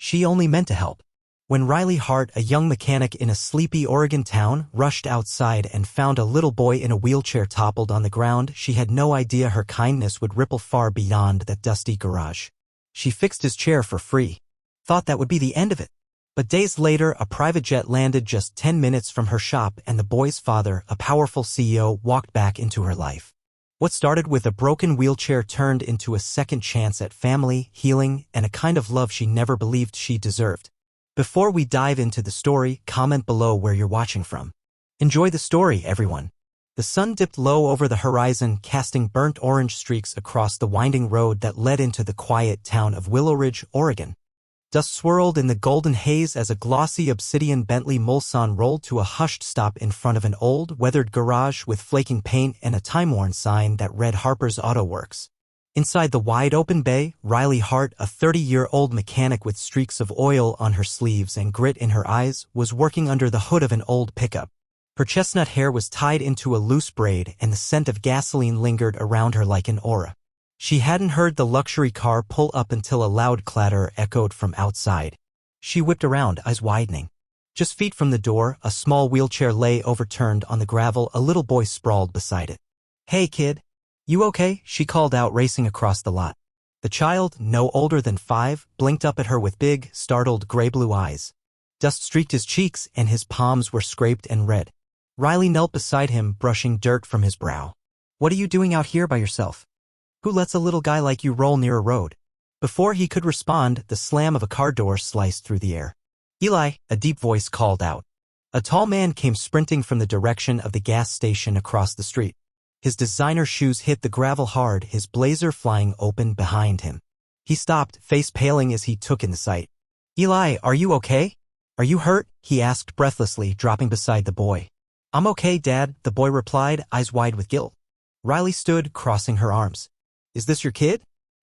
She only meant to help. When Riley Hart, a young mechanic in a sleepy Oregon town, rushed outside and found a little boy in a wheelchair toppled on the ground, she had no idea her kindness would ripple far beyond that dusty garage. She fixed his chair for free. Thought that would be the end of it. But days later, a private jet landed just 10 minutes from her shop, and the boy's father, a powerful CEO, walked back into her life. What started with a broken wheelchair turned into a second chance at family, healing, and a kind of love she never believed she deserved. Before we dive into the story, comment below where you're watching from. Enjoy the story, everyone. The sun dipped low over the horizon, casting burnt orange streaks across the winding road that led into the quiet town of Willowridge, Oregon. Dust swirled in the golden haze as a glossy obsidian Bentley Mulsanne rolled to a hushed stop in front of an old, weathered garage with flaking paint and a time-worn sign that read Harper's Auto Works. Inside the wide-open bay, Riley Hart, a 30-year-old mechanic with streaks of oil on her sleeves and grit in her eyes, was working under the hood of an old pickup. Her chestnut hair was tied into a loose braid, and the scent of gasoline lingered around her like an aura. She hadn't heard the luxury car pull up until a loud clatter echoed from outside. She whipped around, eyes widening. Just feet from the door, a small wheelchair lay overturned on the gravel. A little boy sprawled beside it. "Hey, kid. You okay?" she called out, racing across the lot. The child, no older than 5, blinked up at her with big, startled gray-blue eyes. Dust streaked his cheeks, and his palms were scraped and red. Riley knelt beside him, brushing dirt from his brow. "What are you doing out here by yourself? Who lets a little guy like you roll near a road?" Before he could respond, the slam of a car door sliced through the air. "Eli," a deep voice called out. A tall man came sprinting from the direction of the gas station across the street. His designer shoes hit the gravel hard, his blazer flying open behind him. He stopped, face paling as he took in the sight. "Eli, are you okay? Are you hurt?" he asked breathlessly, dropping beside the boy. "I'm okay, Dad," the boy replied, eyes wide with guilt. Riley stood, crossing her arms. "Is this your kid?"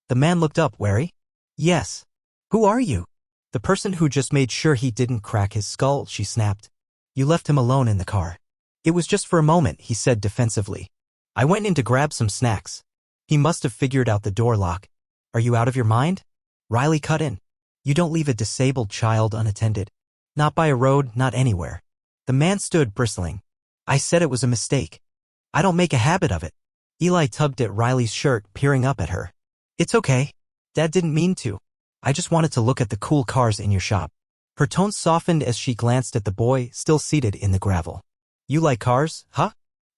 The man looked up, wary. "Yes." "Who are you?" "The person who just made sure he didn't crack his skull," she snapped. "You left him alone in the car." "It was just for a moment," he said defensively. "I went in to grab some snacks." He must have figured out the door lock. "Are you out of your mind?" Riley cut in. "You don't leave a disabled child unattended. Not by a road, not anywhere." The man stood, bristling. "I said it was a mistake. I don't make a habit of it." Eli tugged at Riley's shirt, peering up at her. "It's okay. Dad didn't mean to. I just wanted to look at the cool cars in your shop." Her tone softened as she glanced at the boy, still seated in the gravel. "You like cars, huh?"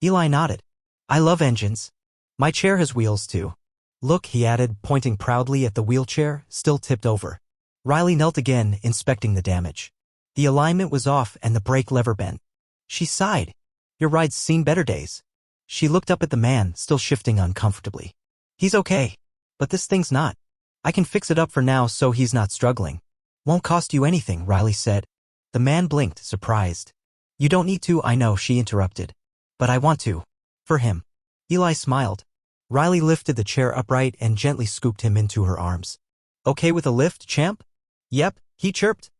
Eli nodded. "I love engines. My chair has wheels too." "Look," he added, pointing proudly at the wheelchair, still tipped over. Riley knelt again, inspecting the damage. The alignment was off and the brake lever bent. She sighed. "Your ride's seen better days." She looked up at the man, still shifting uncomfortably. "He's okay. But this thing's not. I can fix it up for now so he's not struggling." "Won't cost you anything," Riley said. The man blinked, surprised. "You don't need to, I know," she interrupted. "But I want to. For him." Eli smiled. Riley lifted the chair upright and gently scooped him into her arms. "Okay with a lift, champ?" "Yep," he chirped.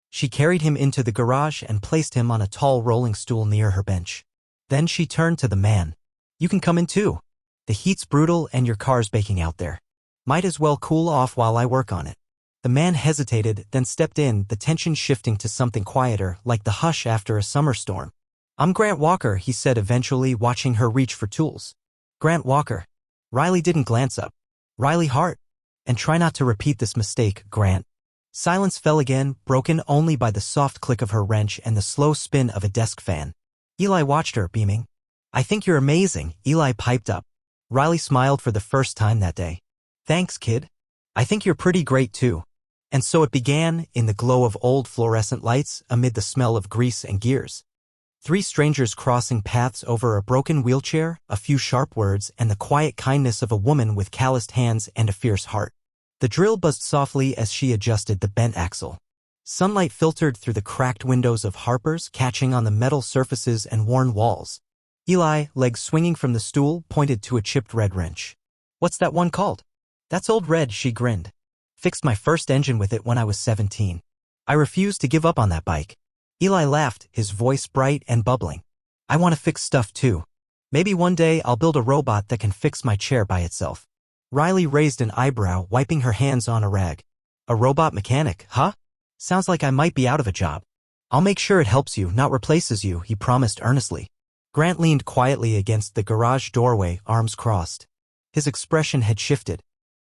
She carried him into the garage and placed him on a tall rolling stool near her bench. Then she turned to the man. "You can come in too. The heat's brutal and your car's baking out there. Might as well cool off while I work on it." The man hesitated, then stepped in, the tension shifting to something quieter, like the hush after a summer storm. "I'm Grant Walker," he said eventually, watching her reach for tools. "Grant Walker." Riley didn't glance up. "Riley Hart. And try not to repeat this mistake, Grant." Silence fell again, broken only by the soft click of her wrench and the slow spin of a desk fan. Eli watched her, beaming. "I think you're amazing," Eli piped up. Riley smiled for the first time that day. "Thanks, kid. I think you're pretty great too." And so it began, in the glow of old fluorescent lights, amid the smell of grease and gears. 3 strangers crossing paths over a broken wheelchair, a few sharp words, and the quiet kindness of a woman with calloused hands and a fierce heart. The drill buzzed softly as she adjusted the bent axle. Sunlight filtered through the cracked windows of Harper's, catching on the metal surfaces and worn walls. Eli, legs swinging from the stool, pointed to a chipped red wrench. "What's that one called?" "That's Old Red," she grinned. "Fixed my first engine with it when I was 17. I refused to give up on that bike." Eli laughed, his voice bright and bubbling. "I want to fix stuff too. Maybe one day I'll build a robot that can fix my chair by itself." Riley raised an eyebrow, wiping her hands on a rag. "A robot mechanic, huh?" Sounds like I might be out of a job. I'll make sure it helps you, not replaces you, he promised earnestly. Grant leaned quietly against the garage doorway, arms crossed. His expression had shifted.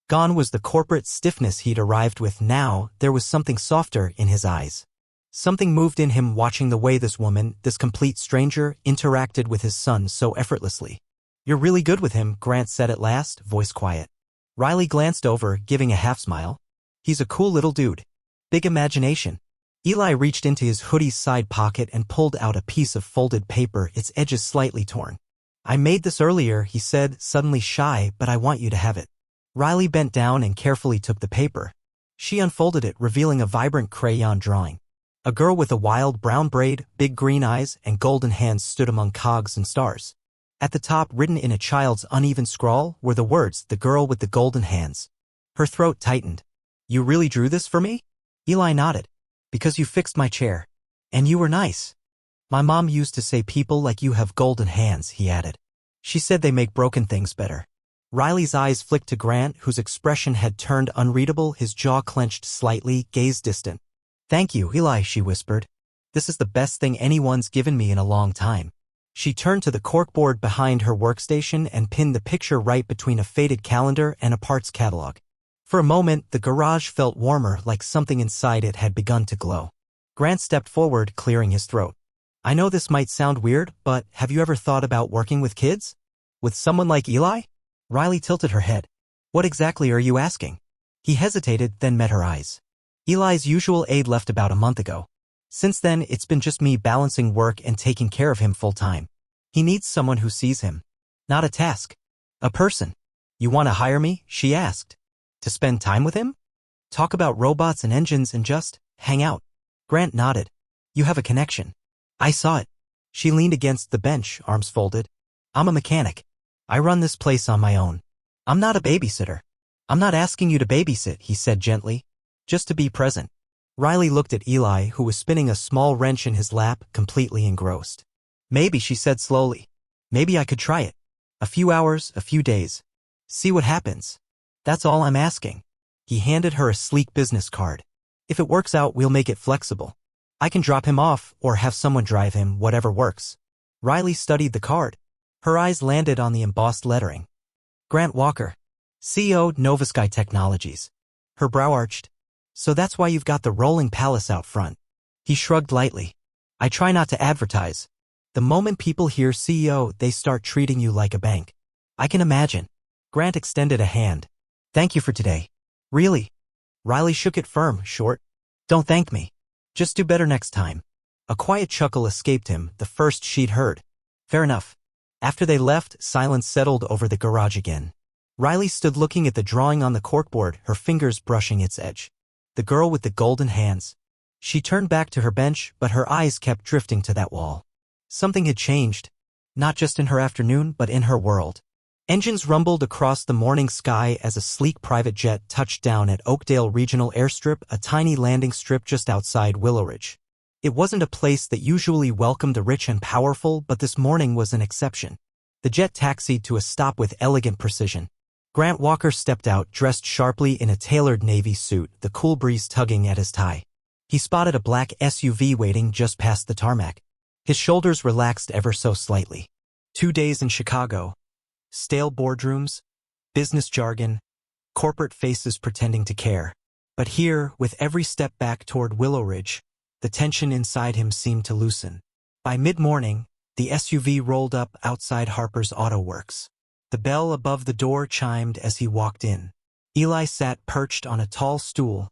Gone was the corporate stiffness he'd arrived with. Now, there was something softer in his eyes. Something moved in him watching the way this woman, this complete stranger, interacted with his son so effortlessly. You're really good with him, Grant said at last, voice quiet. Riley glanced over, giving a half-smile. He's a cool little dude. Big imagination. Eli reached into his hoodie's side pocket and pulled out a piece of folded paper, its edges slightly torn. I made this earlier, he said, suddenly shy, but I want you to have it. Riley bent down and carefully took the paper. She unfolded it, revealing a vibrant crayon drawing. A girl with a wild brown braid, big green eyes, and golden hands stood among cogs and stars. At the top, written in a child's uneven scrawl, were the words, "The girl with the golden hands." Her throat tightened. You really drew this for me? Eli nodded. Because you fixed my chair. And you were nice. My mom used to say people like you have golden hands, he added. She said they make broken things better. Riley's eyes flicked to Grant, whose expression had turned unreadable, his jaw clenched slightly, gaze distant. Thank you, Eli, she whispered. This is the best thing anyone's given me in a long time. She turned to the corkboard behind her workstation and pinned the picture right between a faded calendar and a parts catalog. For a moment, the garage felt warmer, like something inside it had begun to glow. Grant stepped forward, clearing his throat. I know this might sound weird, but have you ever thought about working with kids? With someone like Eli? Riley tilted her head. What exactly are you asking? He hesitated, then met her eyes. Eli's usual aide left about a month ago. Since then, it's been just me balancing work and taking care of him full-time. He needs someone who sees him. Not a task. A person. You want to hire me? She asked. To spend time with him? Talk about robots and engines and just hang out. Grant nodded. You have a connection. I saw it. She leaned against the bench, arms folded. I'm a mechanic. I run this place on my own. I'm not a babysitter. I'm not asking you to babysit, he said gently. Just to be present. Riley looked at Eli, who was spinning a small wrench in his lap, completely engrossed. Maybe, she said slowly. Maybe I could try it. A few hours, a few days. See what happens. That's all I'm asking. He handed her a sleek business card. If it works out, we'll make it flexible. I can drop him off or have someone drive him, whatever works. Riley studied the card. Her eyes landed on the embossed lettering. Grant Walker, CEO, Nova Sky Technologies. Her brow arched. So that's why you've got the rolling palace out front. He shrugged lightly. I try not to advertise. The moment people hear CEO, they start treating you like a bank. I can imagine. Grant extended a hand. Thank you for today. Really? Riley shook it firm, short. Don't thank me. Just do better next time. A quiet chuckle escaped him, the first she'd heard. Fair enough. After they left, silence settled over the garage again. Riley stood looking at the drawing on the corkboard, her fingers brushing its edge. The girl with the golden hands. She turned back to her bench, but her eyes kept drifting to that wall. Something had changed. Not just in her afternoon, but in her world. Engines rumbled across the morning sky as a sleek private jet touched down at Oakdale Regional Airstrip, a tiny landing strip just outside Willowridge. It wasn't a place that usually welcomed the rich and powerful, but this morning was an exception. The jet taxied to a stop with elegant precision. Grant Walker stepped out, dressed sharply in a tailored navy suit, the cool breeze tugging at his tie. He spotted a black SUV waiting just past the tarmac. His shoulders relaxed ever so slightly. 2 days in Chicago. Stale boardrooms, business jargon, corporate faces pretending to care. But here, with every step back toward Willowridge, the tension inside him seemed to loosen. By mid-morning, the SUV rolled up outside Harper's Auto Works. The bell above the door chimed as he walked in. Eli sat perched on a tall stool,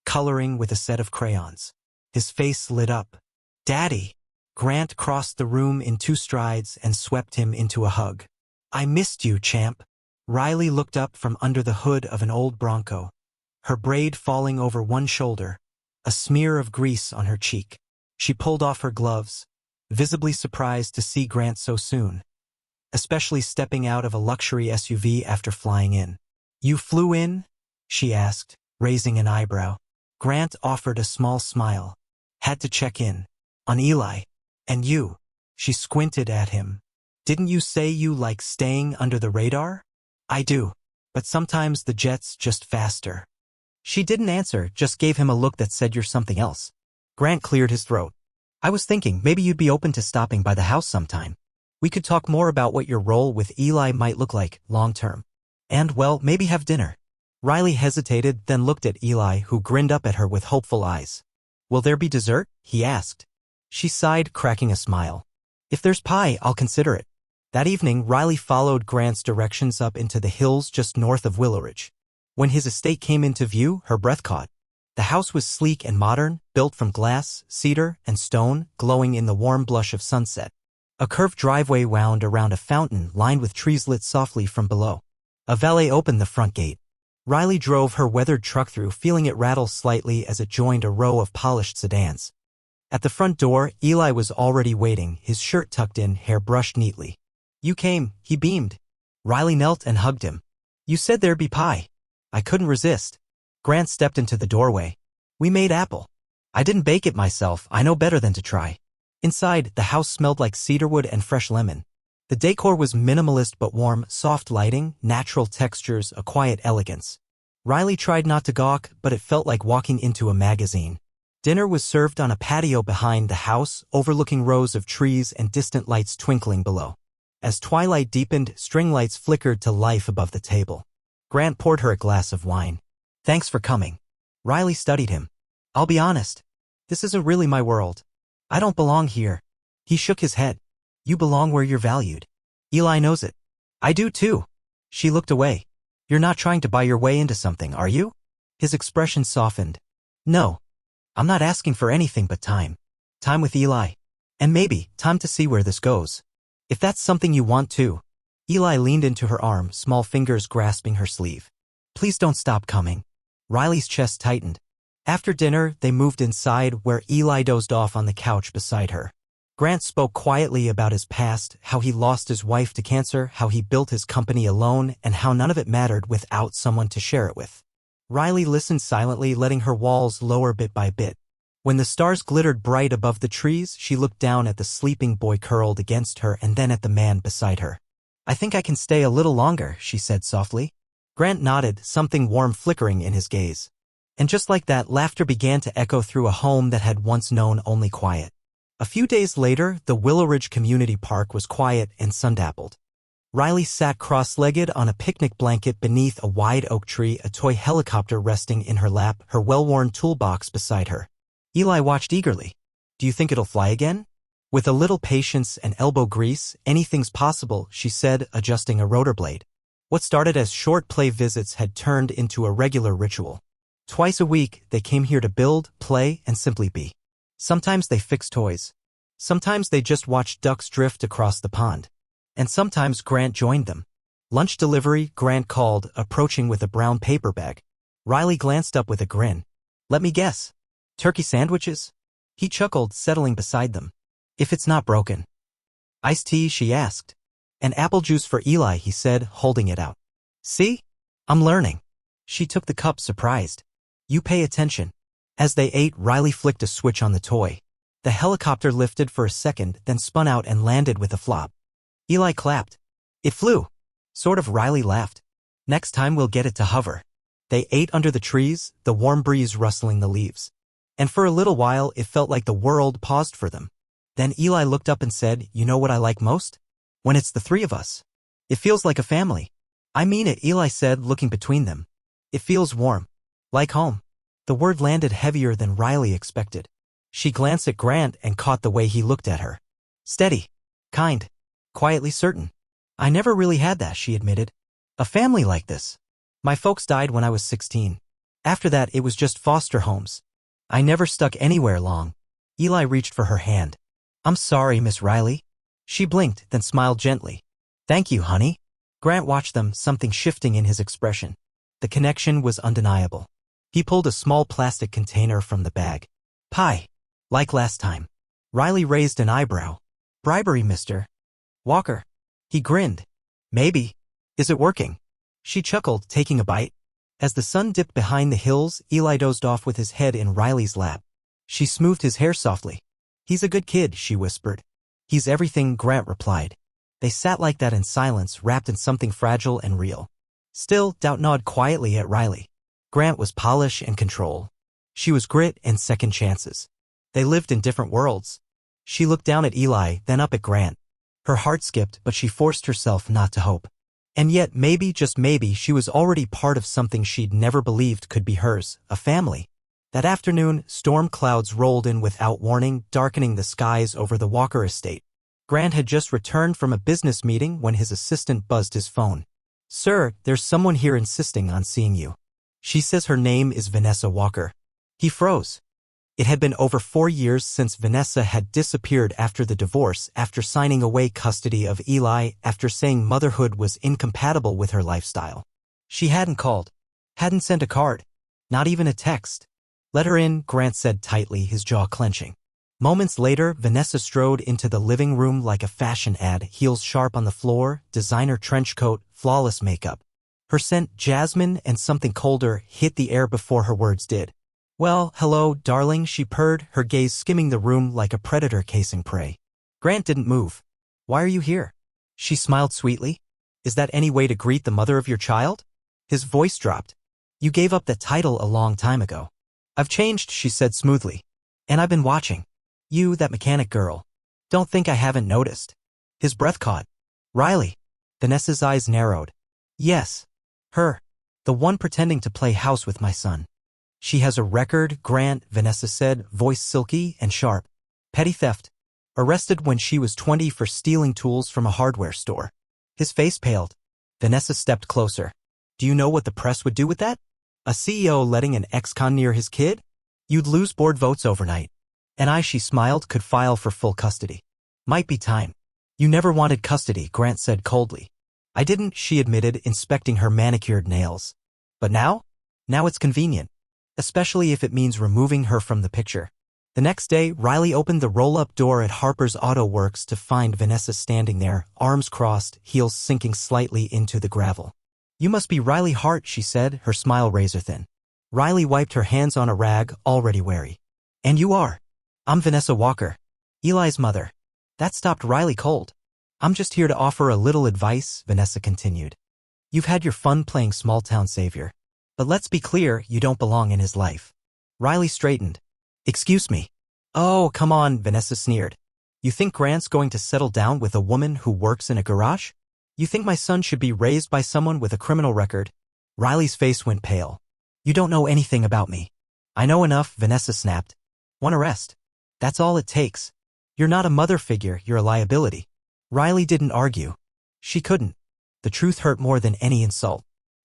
coloring with a set of crayons. His face lit up. Daddy! Grant crossed the room in 2 strides and swept him into a hug. I missed you, champ. Riley looked up from under the hood of an old Bronco, her braid falling over one shoulder, a smear of grease on her cheek. She pulled off her gloves, visibly surprised to see Grant so soon, especially stepping out of a luxury SUV after flying in. You flew in? She asked, raising an eyebrow. Grant offered a small smile. Had to check in. On Eli. And you. She squinted at him. Didn't you say you like staying under the radar? I do. But sometimes the jet's just faster. She didn't answer, just gave him a look that said you're something else. Grant cleared his throat. I was thinking maybe you'd be open to stopping by the house sometime. We could talk more about what your role with Eli might look like, long-term. And, well, maybe have dinner. Riley hesitated, then looked at Eli, who grinned up at her with hopeful eyes. Will there be dessert? He asked. She sighed, cracking a smile. If there's pie, I'll consider it. That evening, Riley followed Grant's directions up into the hills just north of Willowridge. When his estate came into view, her breath caught. The house was sleek and modern, built from glass, cedar, and stone, glowing in the warm blush of sunset. A curved driveway wound around a fountain lined with trees lit softly from below. A valet opened the front gate. Riley drove her weathered truck through, feeling it rattle slightly as it joined a row of polished sedans. At the front door, Eli was already waiting, his shirt tucked in, hair brushed neatly. You came, he beamed. Riley knelt and hugged him. You said there'd be pie. I couldn't resist. Grant stepped into the doorway. We made apple. I didn't bake it myself, I know better than to try. Inside, the house smelled like cedarwood and fresh lemon. The decor was minimalist but warm, soft lighting, natural textures, a quiet elegance. Riley tried not to gawk, but it felt like walking into a magazine. Dinner was served on a patio behind the house, overlooking rows of trees and distant lights twinkling below. As twilight deepened, string lights flickered to life above the table. Grant poured her a glass of wine. Thanks for coming. Riley studied him. I'll be honest. This isn't really my world. I don't belong here. He shook his head. You belong where you're valued. Eli knows it. I do too. She looked away. You're not trying to buy your way into something, are you? His expression softened. No. I'm not asking for anything but time. Time with Eli. And maybe, time to see where this goes. If that's something you want too. Eli leaned into her arm, small fingers grasping her sleeve. Please don't stop coming. Riley's chest tightened. After dinner, they moved inside, where Eli dozed off on the couch beside her. Grant spoke quietly about his past, how he lost his wife to cancer, how he built his company alone, and how none of it mattered without someone to share it with. Riley listened silently, letting her walls lower bit by bit. When the stars glittered bright above the trees, she looked down at the sleeping boy curled against her and then at the man beside her. I think I can stay a little longer, she said softly. Grant nodded, something warm flickering in his gaze. And just like that, laughter began to echo through a home that had once known only quiet. A few days later, the Willowridge Community Park was quiet and sun-dappled. Riley sat cross-legged on a picnic blanket beneath a wide oak tree, a toy helicopter resting in her lap, her well-worn toolbox beside her. Eli watched eagerly. Do you think it'll fly again? With a little patience and elbow grease, anything's possible, she said, adjusting a rotor blade. What started as short play visits had turned into a regular ritual. Twice a week, they came here to build, play, and simply be. Sometimes they fixed toys. Sometimes they just watched ducks drift across the pond. And sometimes Grant joined them. Lunch delivery, Grant called, approaching with a brown paper bag. Riley glanced up with a grin. Let me guess. Turkey sandwiches? He chuckled, settling beside them. If it's not broken. Iced tea, she asked. And apple juice for Eli, he said, holding it out. See? I'm learning. She took the cup, surprised. You pay attention. As they ate, Riley flicked a switch on the toy. The helicopter lifted for a second, then spun out and landed with a flop. Eli clapped. It flew. Sort of. Riley laughed. Next time we'll get it to hover. They ate under the trees, the warm breeze rustling the leaves. And for a little while, it felt like the world paused for them. Then Eli looked up and said, You know what I like most? When it's the three of us. It feels like a family. I mean it, Eli said, looking between them. It feels warm. Like home. The word landed heavier than Riley expected. She glanced at Grant and caught the way he looked at her. Steady. Kind. Quietly certain. I never really had that, she admitted. A family like this. My folks died when I was 16. After that, it was just foster homes. I never stuck anywhere long. Eli reached for her hand. I'm sorry, Miss Riley. She blinked, then smiled gently. Thank you, honey. Grant watched them, something shifting in his expression. The connection was undeniable. He pulled a small plastic container from the bag. Pie. Like last time. Riley raised an eyebrow. Bribery, Mr. Walker. He grinned. Maybe. Is it working? She chuckled, taking a bite. As the sun dipped behind the hills, Eli dozed off with his head in Riley's lap. She smoothed his hair softly. He's a good kid, she whispered. He's everything, Grant replied. They sat like that in silence, wrapped in something fragile and real. Still, Doubt gnawed quietly at Riley. Grant was polish and control. She was grit and second chances. They lived in different worlds. She looked down at Eli, then up at Grant. Her heart skipped, but she forced herself not to hope. And yet, maybe, just maybe, she was already part of something she'd never believed could be hers, a family. That afternoon, storm clouds rolled in without warning, darkening the skies over the Walker estate. Grant had just returned from a business meeting when his assistant buzzed his phone. "Sir, there's someone here insisting on seeing you. She says her name is Vanessa Walker." He froze. It had been over 4 years since Vanessa had disappeared after the divorce, after signing away custody of Eli, after saying motherhood was incompatible with her lifestyle. She hadn't called, hadn't sent a card, not even a text. "Let her in," Grant said tightly, his jaw clenching. Moments later, Vanessa strode into the living room like a fashion ad, heels sharp on the floor, designer trench coat, flawless makeup. Her scent, jasmine and something colder, hit the air before her words did. "Well, hello, darling," she purred, her gaze skimming the room like a predator casing prey. Grant didn't move. "Why are you here?" She smiled sweetly. "Is that any way to greet the mother of your child?" His voice dropped. "You gave up that title a long time ago." "I've changed," she said smoothly. "And I've been watching. You, that mechanic girl. Don't think I haven't noticed." His breath caught. "Riley." Vanessa's eyes narrowed. "Yes. Her. The one pretending to play house with my son." "She has a record," Grant, Vanessa said, voice silky and sharp. "Petty theft. Arrested when she was 20 for stealing tools from a hardware store." His face paled. Vanessa stepped closer. "Do you know what the press would do with that? A CEO letting an ex-con near his kid? You'd lose board votes overnight. And I," she smiled, "could file for full custody. Might be time." "You never wanted custody," Grant said coldly. "I didn't," she admitted, inspecting her manicured nails. "But now? Now it's convenient. Especially if it means removing her from the picture." The next day, Riley opened the roll-up door at Harper's Auto Works to find Vanessa standing there, arms crossed, heels sinking slightly into the gravel. "You must be Riley Hart," she said, her smile razor-thin. Riley wiped her hands on a rag, already wary. "And you are?" "I'm Vanessa Walker, Eli's mother." That stopped Riley cold. "I'm just here to offer a little advice," Vanessa continued. "You've had your fun playing small-town savior. But let's be clear, you don't belong in his life." Riley straightened. "Excuse me." "Oh, come on," Vanessa sneered. "You think Grant's going to settle down with a woman who works in a garage? You think my son should be raised by someone with a criminal record?" Riley's face went pale. "You don't know anything about me." "I know enough," Vanessa snapped. "One arrest. That's all it takes. You're not a mother figure, you're a liability." Riley didn't argue. She couldn't. The truth hurt more than any insult.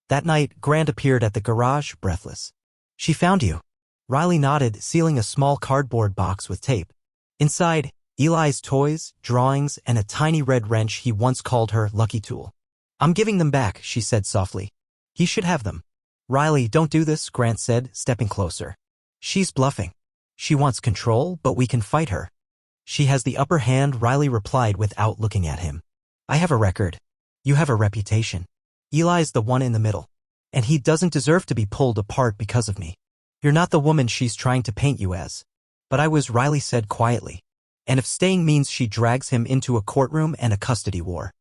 That night, Grant appeared at the garage, breathless. "She found you." Riley nodded, sealing a small cardboard box with tape. Inside, Eli's toys, drawings, and a tiny red wrench he once called her lucky tool. "I'm giving them back," she said softly. "He should have them." "Riley, don't do this," Grant said, stepping closer. "She's bluffing. She wants control, but we can fight her." "She has the upper hand," Riley replied without looking at him. "I have a record. You have a reputation. Eli's the one in the middle. And he doesn't deserve to be pulled apart because of me. You're not the woman she's trying to paint you as." "But I was," Riley said quietly. "And if staying means she drags him into a courtroom and a custody war,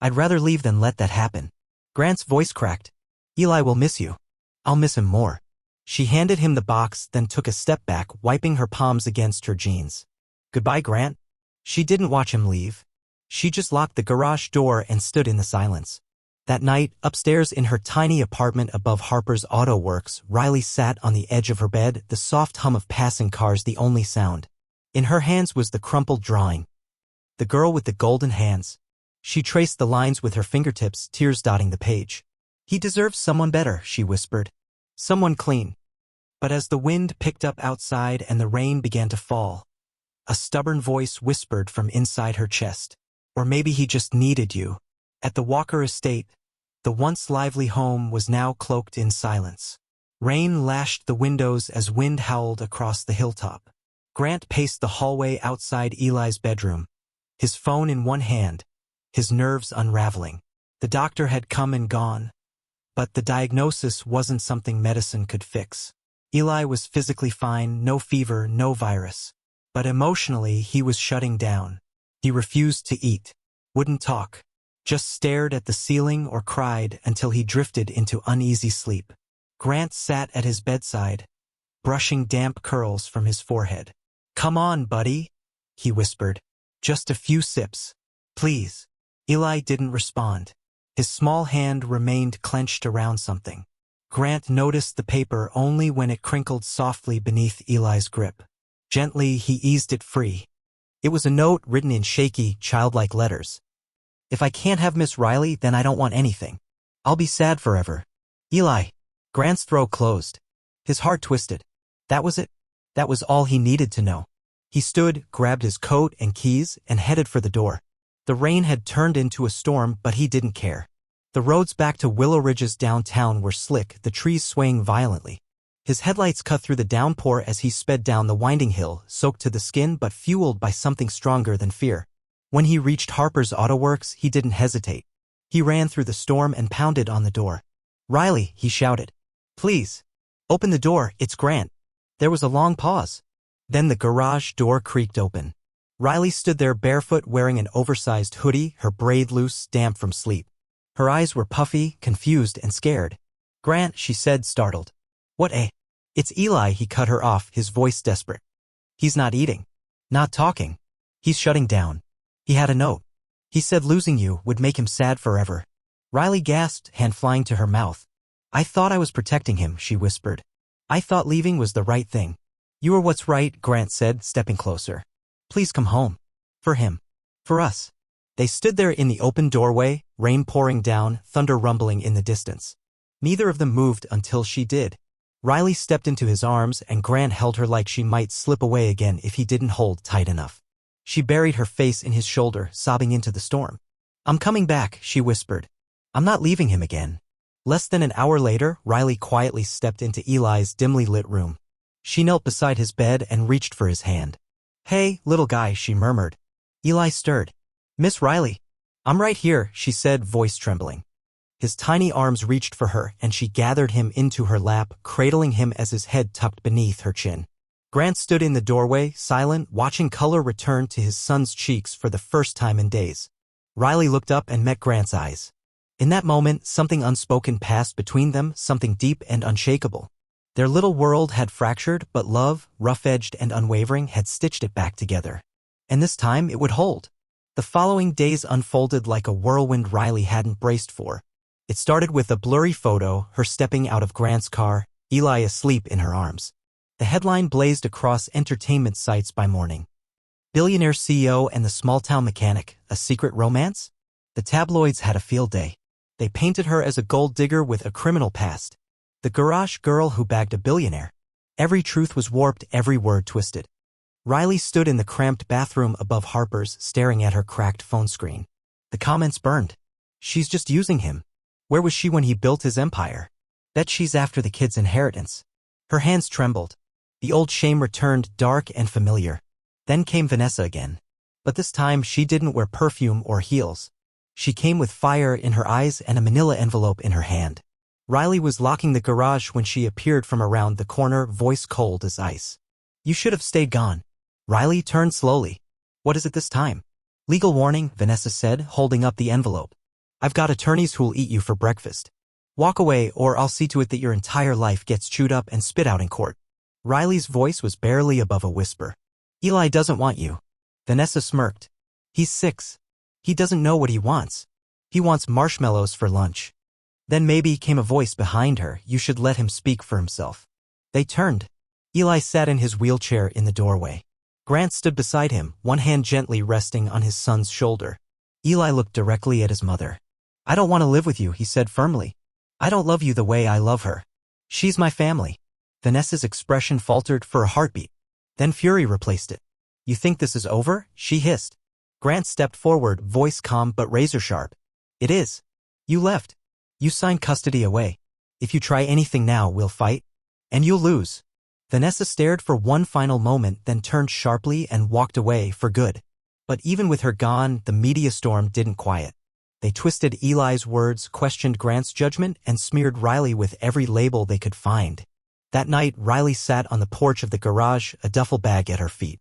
I'd rather leave than let that happen." Grant's voice cracked. "Eli will miss you. I'll miss him more." She handed him the box, then took a step back, wiping her palms against her jeans. "Goodbye, Grant." She didn't watch him leave. She just locked the garage door and stood in the silence. That night, upstairs in her tiny apartment above Harper's Auto Works, Riley sat on the edge of her bed, the soft hum of passing cars the only sound. In her hands was the crumpled drawing. The girl with the golden hands. She traced the lines with her fingertips, tears dotting the page. "He deserves someone better," she whispered. "Someone clean." But as the wind picked up outside and the rain began to fall, a stubborn voice whispered from inside her chest. "Or maybe he just needed you." At the Walker estate, the once lively home was now cloaked in silence. Rain lashed the windows as wind howled across the hilltop. Grant paced the hallway outside Eli's bedroom, his phone in one hand, his nerves unraveling. The doctor had come and gone, but the diagnosis wasn't something medicine could fix. Eli was physically fine, no fever, no virus. But emotionally, he was shutting down. He refused to eat, wouldn't talk, just stared at the ceiling or cried until he drifted into uneasy sleep. Grant sat at his bedside, brushing damp curls from his forehead. "Come on, buddy," he whispered. "Just a few sips, please." Eli didn't respond. His small hand remained clenched around something. Grant noticed the paper only when it crinkled softly beneath Eli's grip. Gently, he eased it free. It was a note written in shaky, childlike letters. "If I can't have Miss Riley, then I don't want anything. I'll be sad forever. Eli." Grant's throat closed. His heart twisted. That was it. That was all he needed to know. He stood, grabbed his coat and keys, and headed for the door. The rain had turned into a storm, but he didn't care. The roads back to Willowridge's downtown were slick, the trees swaying violently. His headlights cut through the downpour as he sped down the winding hill, soaked to the skin but fueled by something stronger than fear. When he reached Harper's Auto Works, he didn't hesitate. He ran through the storm and pounded on the door. "Riley," he shouted. "Please. Open the door, it's Grant." There was a long pause. Then the garage door creaked open. Riley stood there barefoot, wearing an oversized hoodie, her braid loose, damp from sleep. Her eyes were puffy, confused, and scared. "Grant," she said, startled. "What a—" "It's Eli," he cut her off, his voice desperate. "He's not eating. Not talking. He's shutting down. He had a note. He said losing you would make him sad forever." Riley gasped, hand flying to her mouth. "I thought I was protecting him," she whispered. "I thought leaving was the right thing." "You are what's right," Grant said, stepping closer. "Please come home. For him. For us." They stood there in the open doorway, rain pouring down, thunder rumbling in the distance. Neither of them moved until she did. Riley stepped into his arms, and Grant held her like she might slip away again if he didn't hold tight enough. She buried her face in his shoulder, sobbing into the storm. "I'm coming back," she whispered. "I'm not leaving him again." Less than an hour later, Riley quietly stepped into Eli's dimly lit room. She knelt beside his bed and reached for his hand. "Hey, little guy," she murmured. Eli stirred. "Miss Riley." "I'm right here," she said, voice trembling. His tiny arms reached for her, and she gathered him into her lap, cradling him as his head tucked beneath her chin. Grant stood in the doorway, silent, watching color return to his son's cheeks for the first time in days. Riley looked up and met Grant's eyes. In that moment, something unspoken passed between them, something deep and unshakable. Their little world had fractured, but love, rough-edged and unwavering, had stitched it back together. And this time it would hold. The following days unfolded like a whirlwind Riley hadn't braced for. It started with a blurry photo, her stepping out of Grant's car, Eli asleep in her arms. The headline blazed across entertainment sites by morning. "Billionaire CEO and the small-town mechanic, a secret romance?" The tabloids had a field day. They painted her as a gold digger with a criminal past. The garage girl who bagged a billionaire. Every truth was warped, every word twisted. Riley stood in the cramped bathroom above Harper's, staring at her cracked phone screen. The comments burned. "She's just using him. Where was she when he built his empire? Bet she's after the kid's inheritance." Her hands trembled. The old shame returned, dark and familiar. Then came Vanessa again. But this time she didn't wear perfume or heels. She came with fire in her eyes and a manila envelope in her hand. Riley was locking the garage when she appeared from around the corner, voice cold as ice. "You should have stayed gone." Riley turned slowly. "What is it this time?" "Legal warning," Vanessa said, holding up the envelope. "I've got attorneys who'll eat you for breakfast. Walk away or I'll see to it that your entire life gets chewed up and spit out in court." Riley's voice was barely above a whisper. "Eli doesn't want you." Vanessa smirked. "He's 6. He doesn't know what he wants. He wants marshmallows for lunch." Then maybe came a voice behind her, "You should let him speak for himself." They turned. Eli sat in his wheelchair in the doorway. Grant stood beside him, one hand gently resting on his son's shoulder. Eli looked directly at his mother. "I don't want to live with you," he said firmly. "I don't love you the way I love her. She's my family." Vanessa's expression faltered for a heartbeat. Then fury replaced it. "You think this is over?" she hissed. Grant stepped forward, voice calm but razor-sharp. "It is. You left. You signed custody away. If you try anything now, we'll fight. And you'll lose." Vanessa stared for one final moment, then turned sharply and walked away for good. But even with her gone, the media storm didn't quiet. They twisted Eli's words, questioned Grant's judgment, and smeared Riley with every label they could find. That night, Riley sat on the porch of the garage, a duffel bag at her feet.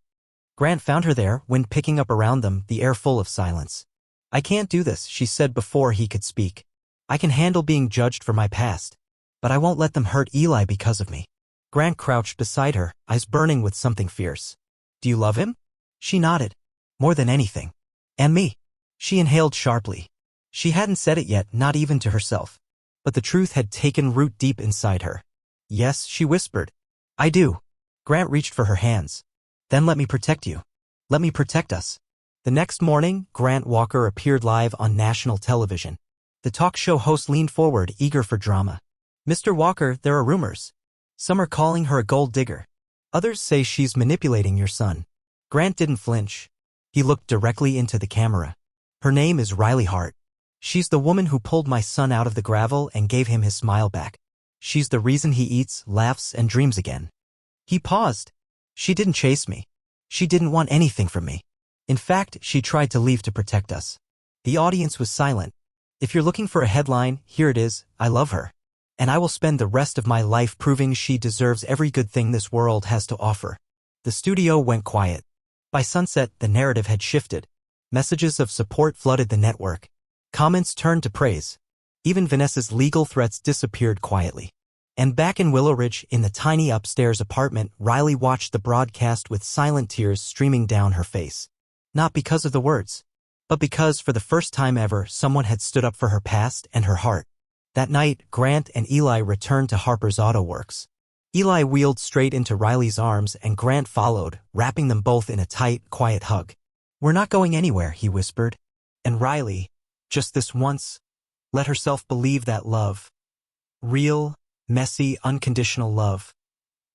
Grant found her there, wind picking up around them, the air full of silence. "I can't do this," she said before he could speak. "I can handle being judged for my past. but I won't let them hurt Eli because of me. Grant crouched beside her, eyes burning with something fierce. Do you love him? She nodded. More than anything. And me. She inhaled sharply. She hadn't said it yet, not even to herself. But the truth had taken root deep inside her. Yes, she whispered. I do. Grant reached for her hands. Then let me protect you. Let me protect us. The next morning, Grant Walker appeared live on national television. The talk show host leaned forward, eager for drama. Mr. Walker, there are rumors. Some are calling her a gold digger. Others say she's manipulating your son. Grant didn't flinch. He looked directly into the camera. Her name is Riley Hart. She's the woman who pulled my son out of the gravel and gave him his smile back. She's the reason he eats, laughs, and dreams again. He paused. She didn't chase me. She didn't want anything from me. In fact, she tried to leave to protect us. The audience was silent. If you're looking for a headline, here it is, I love her. And I will spend the rest of my life proving she deserves every good thing this world has to offer. The studio went quiet. By sunset, the narrative had shifted. Messages of support flooded the network. Comments turned to praise. Even Vanessa's legal threats disappeared quietly. And back in Willowridge, in the tiny upstairs apartment, Riley watched the broadcast with silent tears streaming down her face. Not because of the words, but because for the first time ever, someone had stood up for her past and her heart. That night, Grant and Eli returned to Harper's Auto Works. Eli wheeled straight into Riley's arms and Grant followed, wrapping them both in a tight, quiet hug. We're not going anywhere, he whispered. And Riley, just this once, let herself believe that love, real, messy, unconditional love,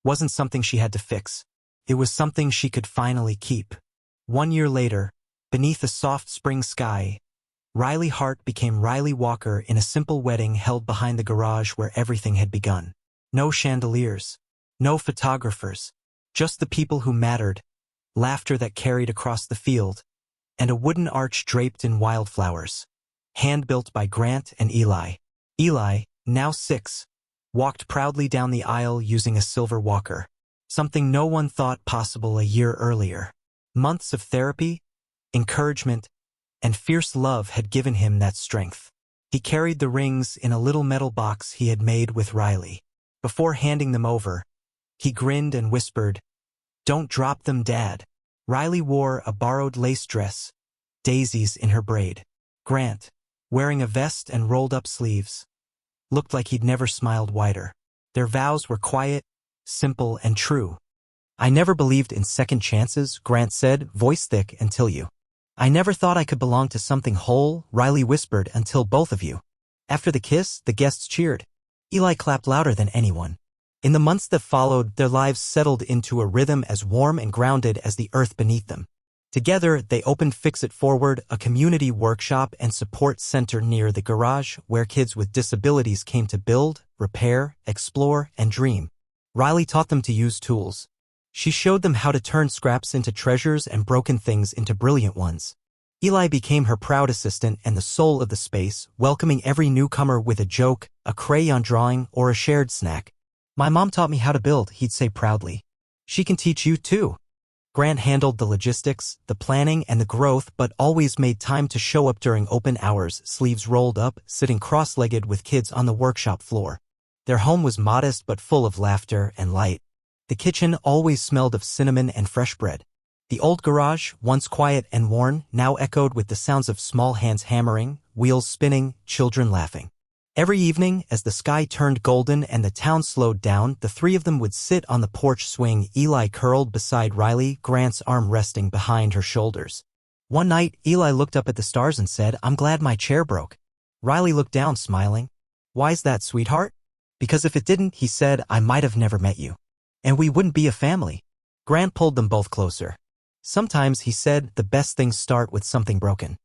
wasn't something she had to fix. It was something she could finally keep. 1 year later, beneath a soft spring sky, Riley Hart became Riley Walker in a simple wedding held behind the garage where everything had begun. No chandeliers, no photographers, just the people who mattered, laughter that carried across the field, and a wooden arch draped in wildflowers. Hand-built by Grant and Eli. Eli, now 6, walked proudly down the aisle using a silver walker, something no one thought possible a year earlier. Months of therapy, encouragement, and fierce love had given him that strength. He carried the rings in a little metal box he had made with Riley. Before handing them over, he grinned and whispered, "Don't drop them, Dad." Riley wore a borrowed lace dress, daisies in her braid. Grant, wearing a vest and rolled-up sleeves, looked like he'd never smiled wider. Their vows were quiet, simple, and true. I never believed in second chances, Grant said, voice thick, until you. I never thought I could belong to something whole, Riley whispered, until both of you. After the kiss, the guests cheered. Eli clapped louder than anyone. In the months that followed, their lives settled into a rhythm as warm and grounded as the earth beneath them. Together, they opened Fix It Forward, a community workshop and support center near the garage where kids with disabilities came to build, repair, explore, and dream. Riley taught them to use tools. She showed them how to turn scraps into treasures and broken things into brilliant ones. Eli became her proud assistant and the soul of the space, welcoming every newcomer with a joke, a crayon drawing, or a shared snack. My mom taught me how to build, he'd say proudly. She can teach you too. Grant handled the logistics, the planning, and the growth, but always made time to show up during open hours, sleeves rolled up, sitting cross-legged with kids on the workshop floor. Their home was modest but full of laughter and light. The kitchen always smelled of cinnamon and fresh bread. The old garage, once quiet and worn, now echoed with the sounds of small hands hammering, wheels spinning, children laughing. Every evening, as the sky turned golden and the town slowed down, the three of them would sit on the porch swing, Eli curled beside Riley, Grant's arm resting behind her shoulders. One night, Eli looked up at the stars and said, "I'm glad my chair broke." Riley looked down, smiling. "Why's that, sweetheart?" "Because if it didn't," he said, "I might have never met you. And we wouldn't be a family." Grant pulled them both closer. "Sometimes," he said, "the best things start with something broken."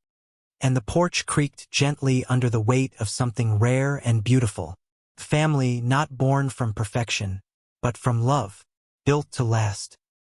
And the porch creaked gently under the weight of something rare and beautiful. Family not born from perfection, but from love, built to last.